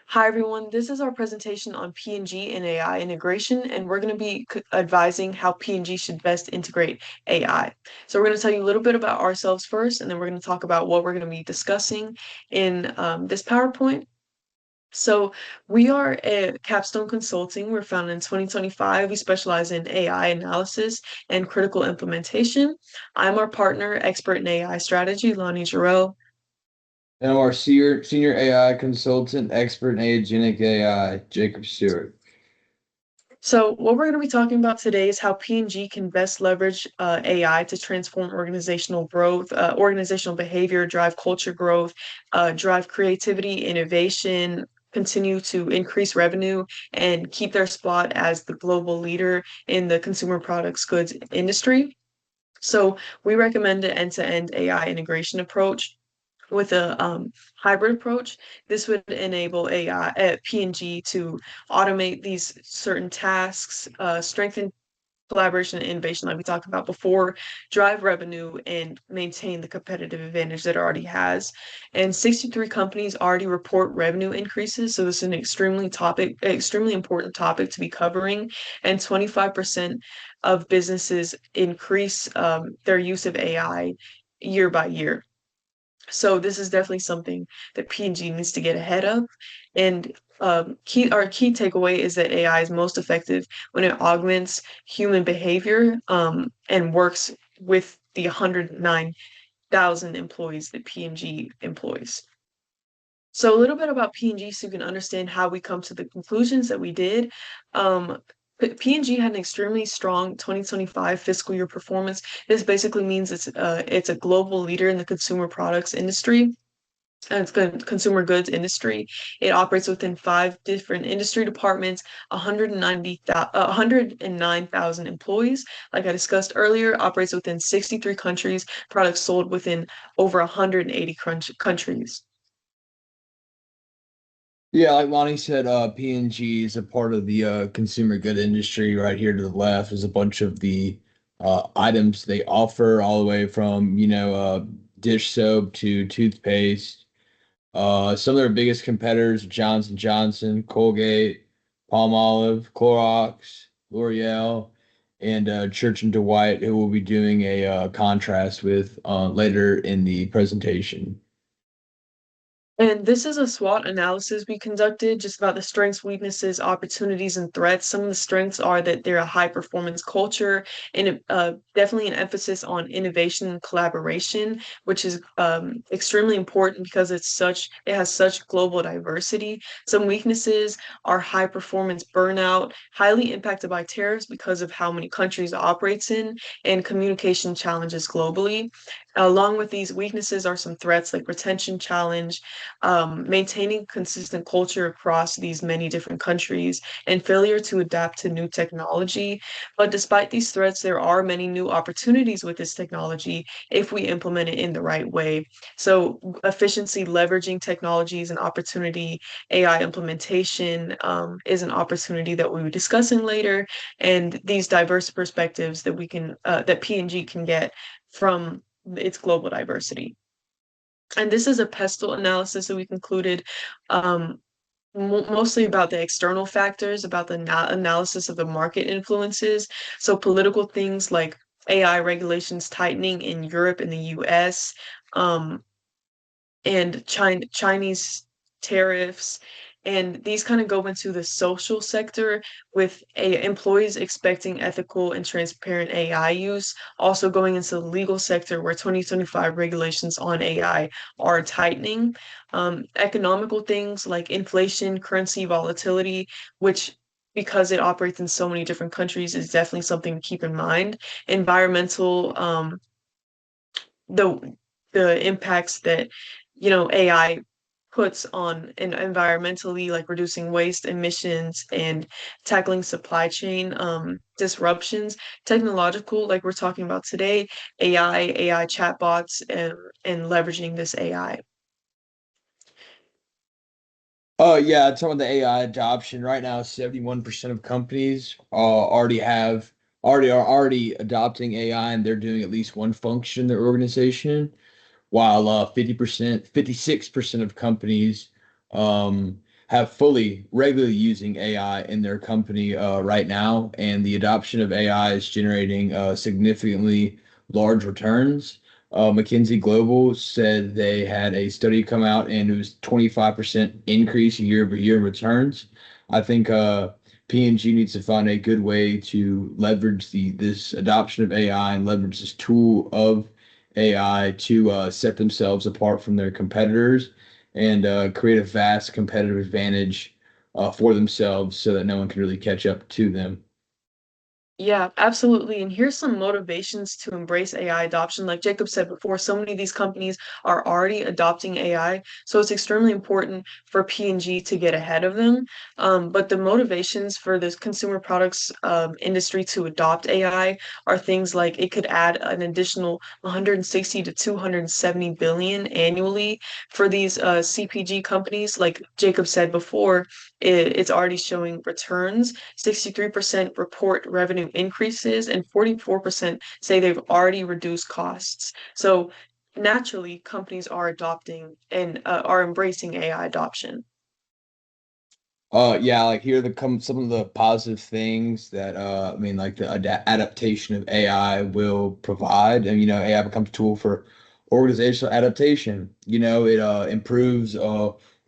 Hi everyone, this is our presentation on P&G and AI integration, and we're going to be advising how P&G should best integrate AI. So we're going to tell you a little bit about ourselves first, and then we're going to talk about what we're going to be discussing in this PowerPoint. So we are a Capstone Consulting. We're founded in 2025. We specialize in AI analysis and critical implementation. I'm our partner, expert in AI strategy, Lonnie Giroux. And I'm our senior AI consultant, expert in agentic AI, Jacob Stewart. So what we're going to be talking about today is how P&G can best leverage AI to transform organizational growth, organizational behavior, drive culture growth, drive creativity, innovation, continue to increase revenue, and keep their spot as the global leader in the consumer products goods industry. So we recommend an end-to-end AI integration approach with a hybrid approach. This would enable AI at P&G to automate these certain tasks, strengthen collaboration and innovation like we talked about before, drive revenue and maintain the competitive advantage that it already has. And 63 companies already report revenue increases, so this is an extremely important topic to be covering. And 25% of businesses increase their use of AI year by year. So this is definitely something that P&G needs to get ahead of. And our key takeaway is that AI is most effective when it augments human behavior and works with the 109,000 employees that P&G employs. So a little bit about P&G so you can understand how we come to the conclusions that we did. Um, P&G had an extremely strong 2025 fiscal year performance. This basically means it's a global leader in the consumer products industry and it's the consumer goods industry. It operates within five different industry departments, 109,000 employees. Like I discussed earlier, operates within 63 countries, products sold within over 180 countries. Yeah, like Lonnie said, P&G is a part of the consumer good industry. Right here to the left is a bunch of the items they offer, all the way from, dish soap to toothpaste. Some of their biggest competitors, Johnson Johnson, Colgate, Palmolive, Clorox, L'Oreal, and Church and Dwight, who we'll be doing a contrast with later in the presentation. And this is a SWOT analysis we conducted just about the strengths, weaknesses, opportunities, and threats. Some of the strengths are that they're a high performance culture and definitely an emphasis on innovation and collaboration, which is extremely important because it has such global diversity. Some weaknesses are high performance burnout, highly impacted by tariffs because of how many countries it operates in, and communication challenges globally. Along with these weaknesses are some threats like retention challenge, maintaining consistent culture across these many different countries, and failure to adapt to new technology. But despite these threats, there are many new opportunities with this technology if we implement it in the right way. So, efficiency, leveraging technologies, and opportunity, AI implementation is an opportunity that we'll be discussing later, and these diverse perspectives that P&G can get from its global diversity. And this is a pestle analysis that we concluded mostly about the external factors, about the analysis of the market influences. So political things like AI regulations tightening in Europe and the US, um, and Chinese tariffs. And these kind of go into the social sector with employees expecting ethical and transparent AI use, also going into the legal sector where 2025 regulations on AI are tightening. Economical things like inflation, currency volatility, which because it operates in so many different countries is definitely something to keep in mind. Environmental, the impacts that AI puts on environmentally, like reducing waste emissions and tackling supply chain disruptions, technological, like we're talking about today, AI chatbots, and leveraging this AI. Oh yeah, talking about the AI adoption right now, 71% of companies already adopting AI, and they're doing at least one function in their organization, while 50%, 56% of companies have fully regularly using AI in their company right now, and the adoption of AI is generating significantly large returns. McKinsey Global said they had a study come out and it was 25% increase year over year in returns. I think P&G needs to find a good way to leverage this adoption of AI and leverage this tool of AI to set themselves apart from their competitors and create a vast competitive advantage for themselves so that no one can really catch up to them. Yeah, absolutely. And here's some motivations to embrace AI adoption. Like Jacob said before, so many of these companies are already adopting AI. So it's extremely important for P&G to get ahead of them. But the motivations for this consumer products industry to adopt AI are things like it could add an additional 160 to 270 billion annually for these CPG companies. Like Jacob said before, it's already showing returns. 63% report revenue increases, and 44% say they've already reduced costs. So naturally, companies are adopting and are embracing AI adoption. Yeah, like here the come some of the positive things that I mean like the adaptation of AI will provide, and AI becomes a tool for organizational adaptation. It improves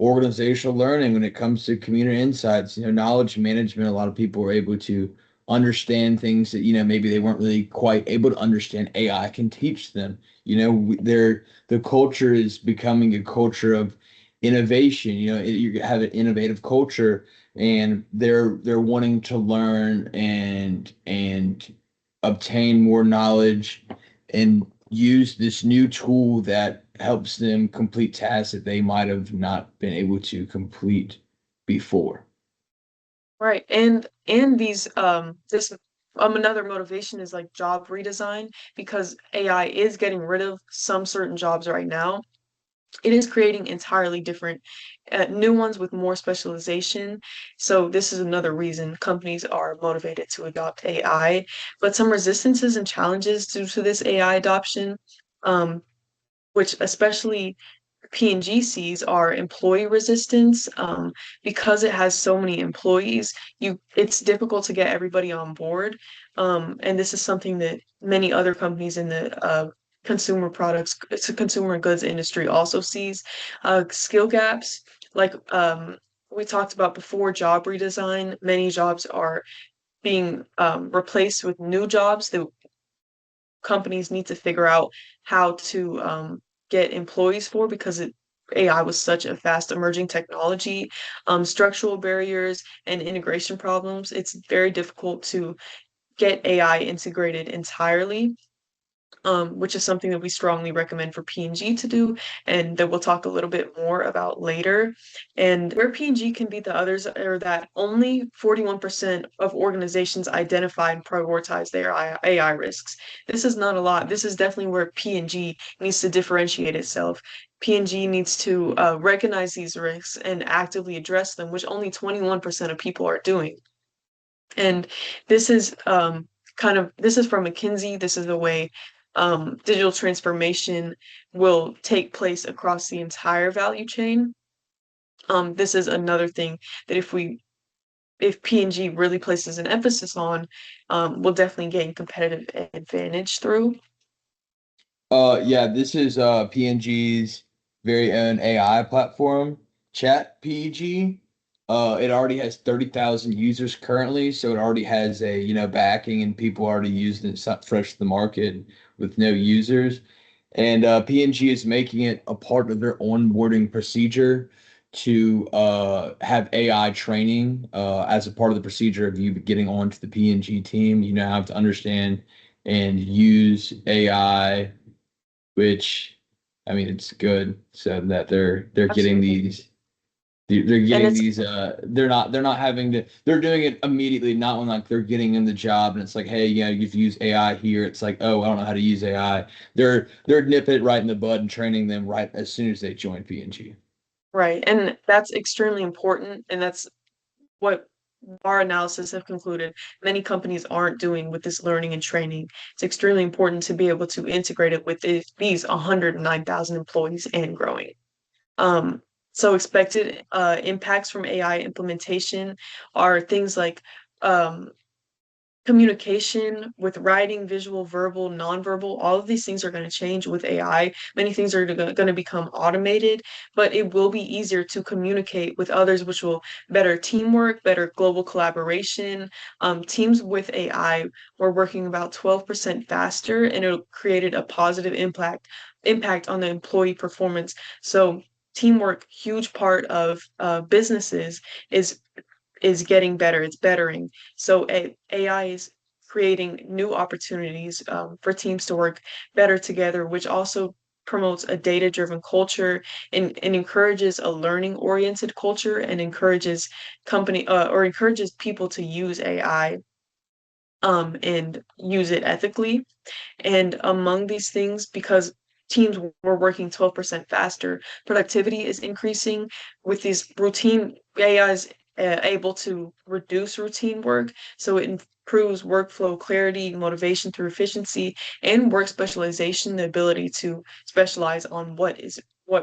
organizational learning when it comes to community insights. Knowledge management. A lot of people are able to understand things that maybe they weren't really quite able to understand. AI can teach them. The culture is becoming a culture of innovation. You have an innovative culture, and they're wanting to learn and obtain more knowledge and use this new tool that helps them complete tasks that they might have not been able to complete before. Right. And these this another motivation is like job redesign because AI is getting rid of some certain jobs right now. It is creating entirely different new ones with more specialization. So this is another reason companies are motivated to adopt AI. But some resistances and challenges due to this AI adoption, um, which especially P&G are employee resistance. Because it has so many employees, it's difficult to get everybody on board. And this is something that many other companies in the consumer products, it's a consumer goods industry also sees. Skill gaps, like we talked about before, job redesign. Many jobs are being replaced with new jobs that companies need to figure out how to get employees for because AI was such a fast emerging technology. Structural barriers and integration problems. It's very difficult to get AI integrated entirely, which is something that we strongly recommend for P&G to do, and that we'll talk a little bit more about later. And where P&G can beat the others are that only 41% of organizations identify and prioritize their AI risks. This is not a lot. This is definitely where P&G needs to differentiate itself. P&G needs to recognize these risks and actively address them, which only 21% of people are doing. And this is this is from McKinsey. This is the way digital transformation will take place across the entire value chain. This is another thing that if P&G really places an emphasis on, we'll definitely gain competitive advantage through. Yeah, this is P&G's very own AI platform, Chat PG. It already has 30,000 users currently, so it already has a backing and people already using it. It's not fresh to the market with no users. And P&G is making it a part of their onboarding procedure to have AI training as a part of the procedure of you getting onto the P&G team. You now have to understand and use AI, which I mean it's good so that they're getting Absolutely. they're And getting it's these they're not having to they're doing it immediately, not when like they're getting in the job and it's like, hey, you've used AI here. It's like, oh, I don't know how to use AI. They're nipping it right in the bud and training them right as soon as they join P&G. right. And that's extremely important. And that's what our analysis have concluded many companies aren't doing with this learning and training. It's extremely important to be able to integrate it with these 109,000 employees and growing. Um, So expected impacts from AI implementation are things like um, communication with writing, visual, verbal, nonverbal, all of these things are going to change with AI. Many things are going to become automated, but it will be easier to communicate with others, which will better teamwork, better global collaboration. Teams with AI were working about 12% faster, and it created a positive impact on the employee performance. So teamwork, huge part of businesses, is getting better. It's bettering. So AI is creating new opportunities for teams to work better together, which also promotes a data-driven culture and encourages a learning-oriented culture and encourages encourages people to use AI and use it ethically. And among these things, because teams were working 12% faster, productivity is increasing with these routine AI is able to reduce routine work. So it improves workflow clarity, motivation through efficiency, and work specialization, the ability to specialize on what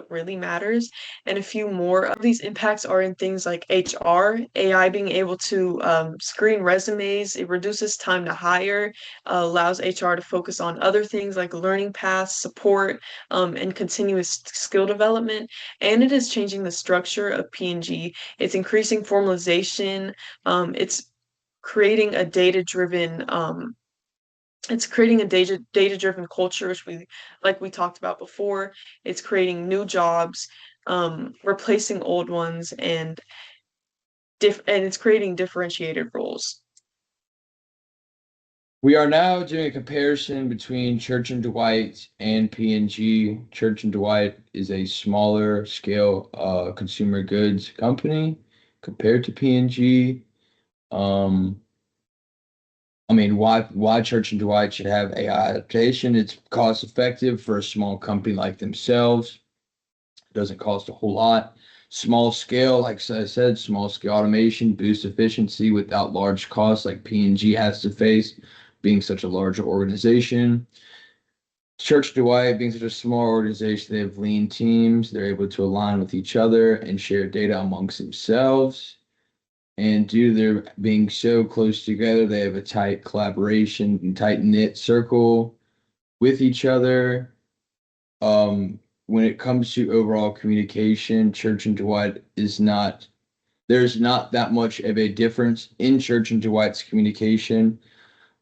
really matters. And a few more of these impacts are in things like HR, AI being able to screen resumes, it reduces time to hire, allows HR to focus on other things like learning paths, support, and continuous skill development. And it is changing the structure of P&G. It's increasing formalization. It's creating a data-driven data-driven culture, which we talked about before. It's creating new jobs, replacing old ones, and it's creating differentiated roles. We are now doing a comparison between Church and Dwight and P&G. Church and Dwight is a smaller scale consumer goods company compared to P&G. Um, I mean, why Church and Dwight should have AI adaptation? It's cost effective for a small company like themselves. It doesn't cost a whole lot. Small scale, like I said, small scale automation boosts efficiency without large costs like P&G has to face, being such a larger organization. Church Dwight, being such a small organization, they have lean teams. They're able to align with each other and share data amongst themselves. And due to their being so close together, they have a tight collaboration and tight knit circle with each other. When it comes to overall communication, Church and Dwight there's not that much of a difference in Church and Dwight's communication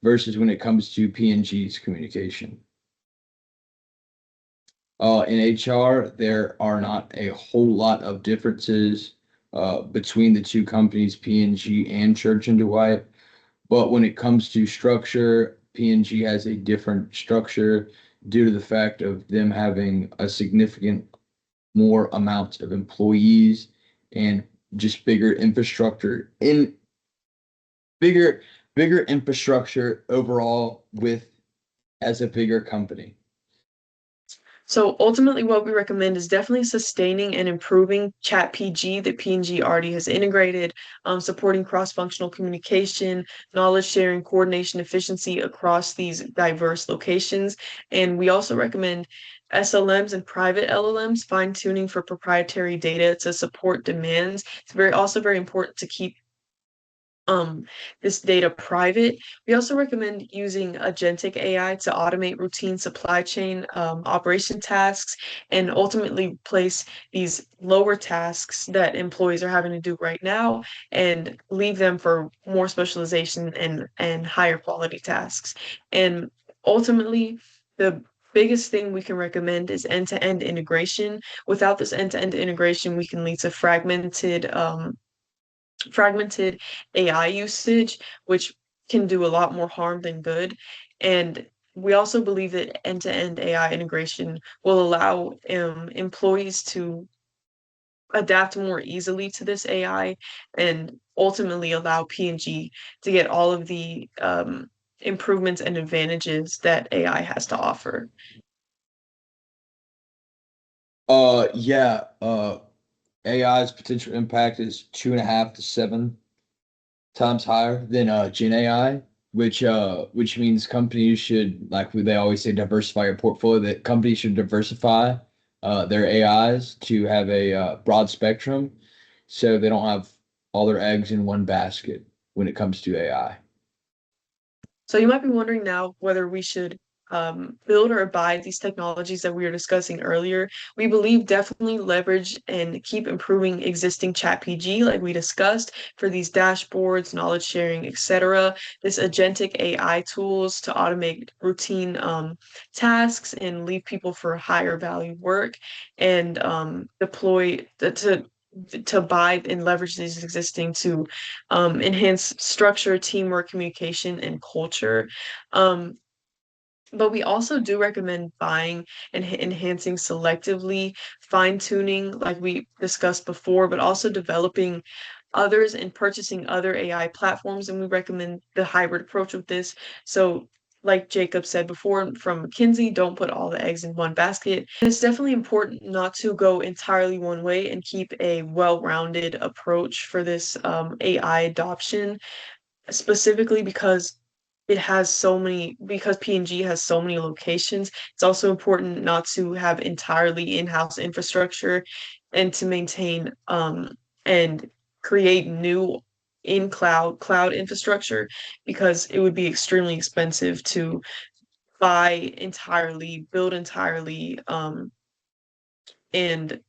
versus when it comes to P&G's communication. In HR, there are not a whole lot of differences between the two companies, P&G and Church and Dwight. But when it comes to structure, P&G has a different structure due to the fact of them having a significant more amount of employees and just bigger bigger infrastructure overall with as a bigger company. So ultimately, what we recommend is definitely sustaining and improving Chat PG that P&G already has integrated, supporting cross-functional communication, knowledge sharing, coordination, efficiency across these diverse locations. And we also recommend SLMs and private LLMs, fine-tuning for proprietary data to support demands. It's also very important to keep this data private. We also recommend using agentic AI to automate routine supply chain operation tasks and ultimately replace these lower tasks that employees are having to do right now and leave them for more specialization and higher quality tasks. And ultimately, the biggest thing we can recommend is end-to-end integration. Without this end-to-end integration, we can lead to fragmented AI usage, which can do a lot more harm than good. And we also believe that end-to-end AI integration will allow employees to adapt more easily to this AI and ultimately allow P&G to get all of the improvements and advantages that AI has to offer. Yeah, AI's potential impact is 2.5 to 7 times higher than Gen AI, which means companies should, like they always say, diversify your portfolio. That companies should diversify their AIs to have a broad spectrum, so they don't have all their eggs in one basket when it comes to AI. So you might be wondering now whether we should build or buy these technologies that we were discussing earlier. We believe definitely leverage and keep improving existing chat PG, like we discussed, for these dashboards, knowledge sharing, etc. This agentic AI tools to automate routine tasks and leave people for higher value work, and deploy to buy and leverage these existing to enhance structure, teamwork, communication, and culture. Um, but we also do recommend buying and enhancing selectively, fine-tuning, like we discussed before, but also developing others and purchasing other AI platforms. And we recommend the hybrid approach with this. So, like Jacob said before from McKinsey, don't put all the eggs in one basket. And it's definitely important not to go entirely one way and keep a well-rounded approach for this AI adoption, specifically because because P&G has so many locations. It's also important not to have entirely in-house infrastructure and to maintain and create new in cloud infrastructure, because it would be extremely expensive to buy entirely, build entirely, and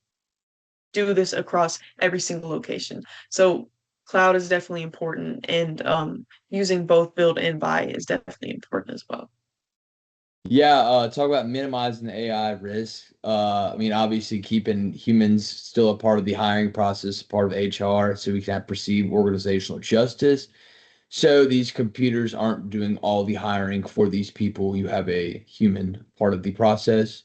do this across every single location. So cloud is definitely important, and using both build and buy is definitely important as well. Yeah, talk about minimizing the AI risk. I mean, obviously keeping humans still a part of the hiring process, part of HR, so we can have perceived organizational justice. So these computers aren't doing all the hiring for these people. You have a human part of the process.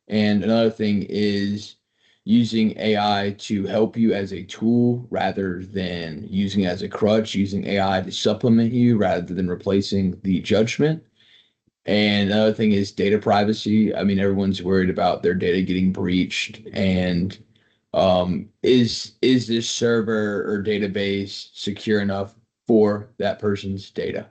And another thing is using AI to help you as a tool rather than using it as a crutch, using AI to supplement you rather than replacing the judgment. And another thing is data privacy. I mean, everyone's worried about their data getting breached. And is this server or database secure enough for that person's data?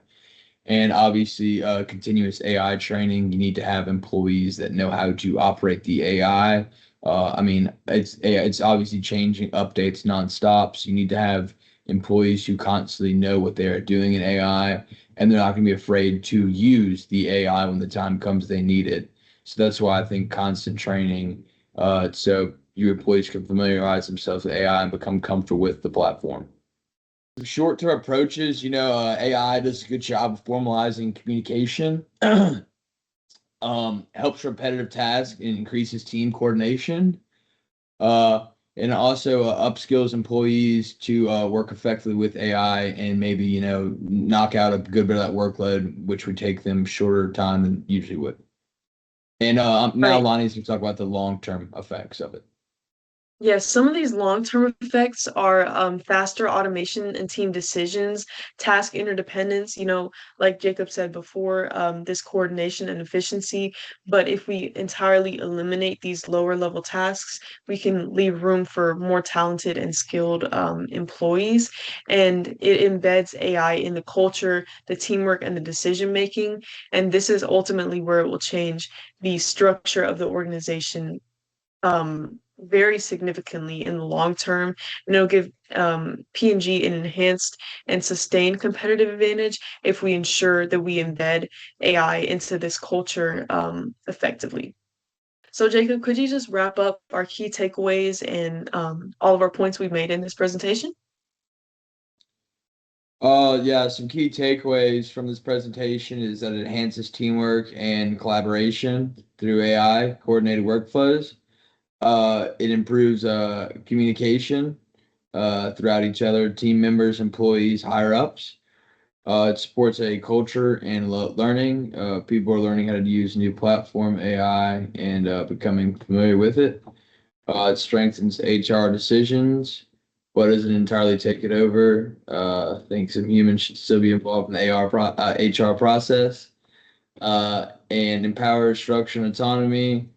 And obviously, continuous AI training. You need to have employees that know how to operate the AI. I mean, it's obviously changing updates nonstop. So you need to have employees who constantly know what they are doing in AI, and they're not going to be afraid to use the AI when the time comes they need it. So that's why I think constant training, so your employees can familiarize themselves with AI and become comfortable with the platform. Short-term approaches, AI does a good job of formalizing communication, helps repetitive tasks and increases team coordination, uh, and also upskills employees to work effectively with AI and maybe, knock out a good bit of that workload, which would take them shorter time than usually would. And now Right. Lonnie's going to talk about the long-term effects of it. Yes, some of these long-term effects are faster automation and team decisions, task interdependence, like Jacob said before, this coordination and efficiency. But if we entirely eliminate these lower level tasks, we can leave room for more talented and skilled employees. And it embeds AI in the culture, the teamwork, and the decision making. And this is ultimately where it will change the structure of the organization very significantly in the long term, and it'll give P&G an enhanced and sustained competitive advantage if we ensure that we embed AI into this culture effectively. So, Jacob, could you just wrap up our key takeaways and all of our points we've made in this presentation? Yeah, some key takeaways from this presentation is that it enhances teamwork and collaboration through AI, coordinated workflows. It improves communication throughout each other, team members, employees, higher ups. It supports a culture and learning. People are learning how to use new platform AI and becoming familiar with it. It strengthens HR decisions, but doesn't entirely take it over. I think some humans should still be involved in the HR process, and empowers structure and autonomy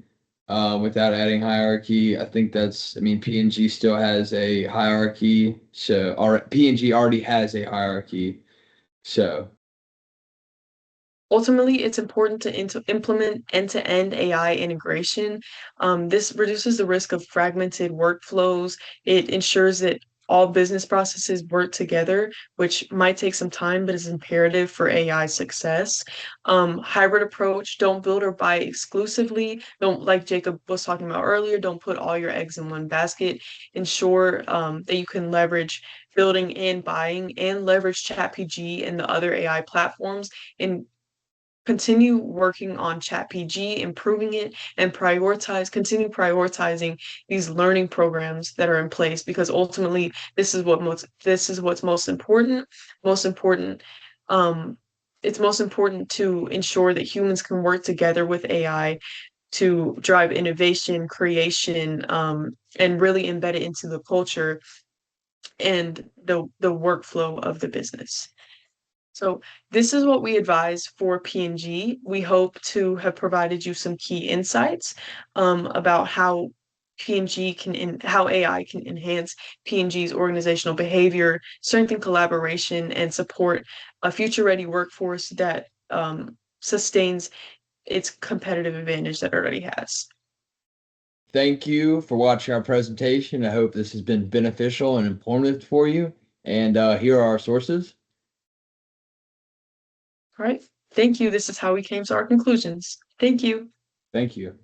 without adding hierarchy. I think I mean, P&G still has a hierarchy. So, P&G already has a hierarchy. So, Ultimately, it's important to implement end-to-end AI integration. This reduces the risk of fragmented workflows. It ensures that all business processes work together, which might take some time, but is imperative for AI success. Hybrid approach, don't build or buy exclusively. Don't, like Jacob was talking about earlier, don't put all your eggs in one basket. Ensure that you can leverage building and buying and leverage ChatPG and the other AI platforms and continue working on ChatPG, improving it, and continue prioritizing these learning programs that are in place because ultimately this is what's most important. Most important, um, it's most important to ensure that humans can work together with AI to drive innovation, creation, and really embed it into the culture and the workflow of the business. So this is what we advise for P&G. We hope to have provided you some key insights about how how AI can enhance P&G's organizational behavior, strengthen collaboration, and support a future-ready workforce that sustains its competitive advantage that it already has. Thank you for watching our presentation. I hope this has been beneficial and informative for you. And here are our sources. All right. Thank you. This is how we came to our conclusions. Thank you. Thank you.